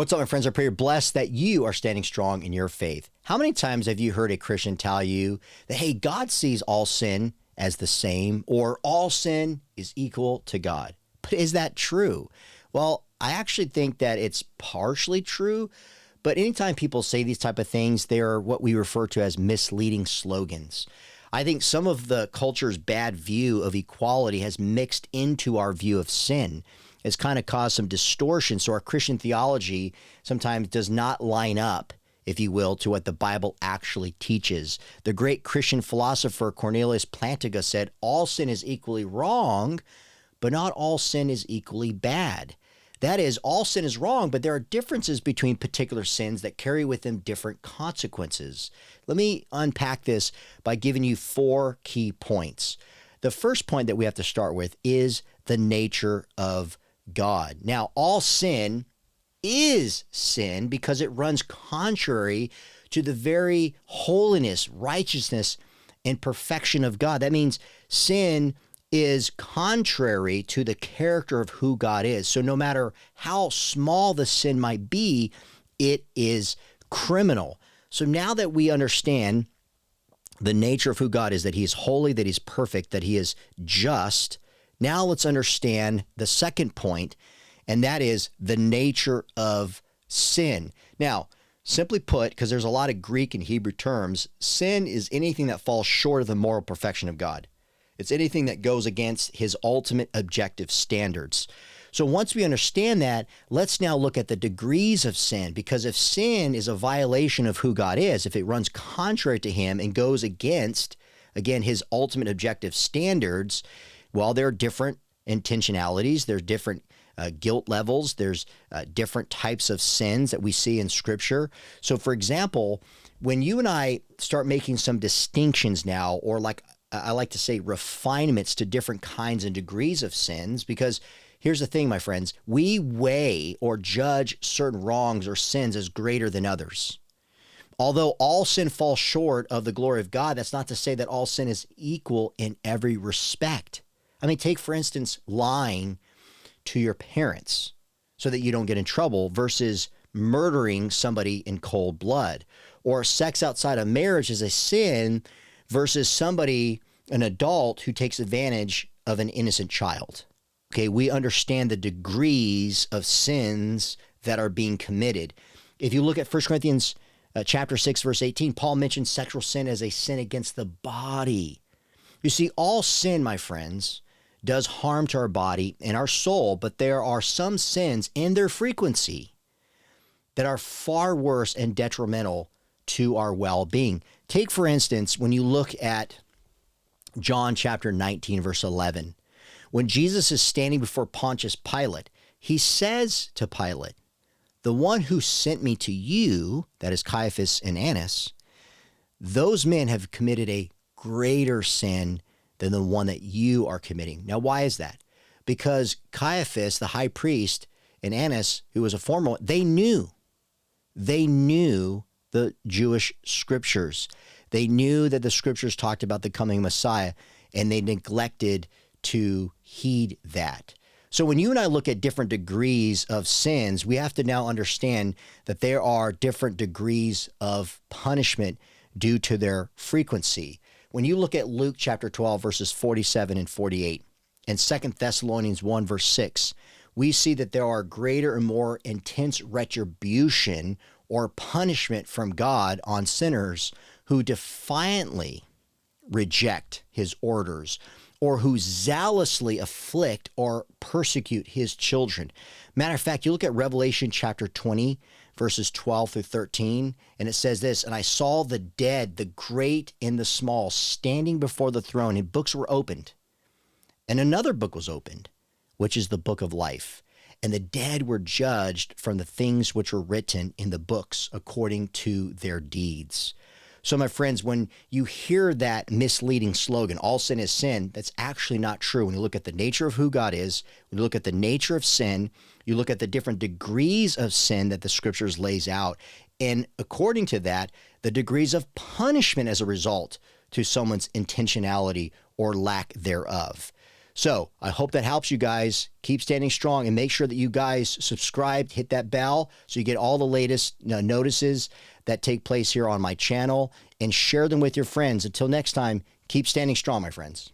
What's up, my friends? I pray you're blessed that you are standing strong in your faith. How many times have you heard a Christian tell you that, hey, God sees all sin as the same, or all sin is equal to God? But is that true? Well, I actually think that it's partially true, but anytime people say these type of things, they're what we refer to as misleading slogans. I think some of the culture's bad view of equality has mixed into our view of sin. It's kind of caused some distortion. So our Christian theology sometimes does not line up, if you will, to what the Bible actually teaches. The great Christian philosopher Cornelius Plantinga said, all sin is equally wrong, but not all sin is equally bad. That is, all sin is wrong, but there are differences between particular sins that carry with them different consequences. Let me unpack this by giving you 4 key points. The first point that we have to start with is the nature of God. Now, all sin is sin because it runs contrary to the very holiness, righteousness, and perfection of God. That means sin is contrary to the character of who God is. So no matter how small the sin might be, it is criminal. So now that we understand the nature of who God is, that he is holy, that he's perfect, that he is just, now let's understand the second point, and that is the nature of sin. Now, simply put, because there's a lot of Greek and Hebrew terms, sin is anything that falls short of the moral perfection of God. It's anything that goes against his ultimate objective standards. So once we understand that, let's now look at the degrees of sin, because if sin is a violation of who God is, if it runs contrary to him and goes against, again, his ultimate objective standards, well, there are different intentionalities, there's different guilt levels, there's different types of sins that we see in Scripture. So, for example, when you and I start making some distinctions now, or like I like to say refinements to different kinds and degrees of sins, because here's the thing, my friends, we weigh or judge certain wrongs or sins as greater than others. Although all sin falls short of the glory of God, that's not to say that all sin is equal in every respect. I mean, take, for instance, lying to your parents so that you don't get in trouble versus murdering somebody in cold blood. Or sex outside of marriage is a sin versus somebody, an adult, who takes advantage of an innocent child. Okay, we understand the degrees of sins that are being committed. If you look at 1 Corinthians chapter 6, verse 18, Paul mentions sexual sin as a sin against the body. You see, all sin, my friends, does harm to our body and our soul, but there are some sins in their frequency that are far worse and detrimental to our well-being. Take, for instance, when you look at John chapter 19, verse 11, when Jesus is standing before Pontius Pilate, he says to Pilate, the one who sent me to you, that is Caiaphas and Annas, those men have committed a greater sin than the one that you are committing. Now, why is that? Because Caiaphas, the high priest, and Annas, who was a former one, they knew the Jewish scriptures. They knew that the scriptures talked about the coming Messiah, and they neglected to heed that. So when you and I look at different degrees of sins, we have to now understand that there are different degrees of punishment due to their frequency. When you look at Luke chapter 12, verses 47 and 48, and 2 Thessalonians 1, verse 6, we see that there are greater and more intense retribution or punishment from God on sinners who defiantly reject his orders, or who zealously afflict or persecute his children. Matter of fact, you look at Revelation chapter 20, verses 12 through 13, and it says this, and I saw the dead, the great and the small, standing before the throne, and books were opened. And another book was opened, which is the book of life. And the dead were judged from the things which were written in the books according to their deeds. So, my friends, when you hear that misleading slogan, all sin is sin, that's actually not true. When you look at the nature of who God is, when you look at the nature of sin, you look at the different degrees of sin that the scriptures lays out, and according to that, the degrees of punishment as a result to someone's intentionality or lack thereof. So I hope that helps you guys. Keep standing strong, and make sure that you guys subscribe, hit that bell so you get all the latest notices that take place here on my channel, and share them with your friends. Until next time, keep standing strong, my friends.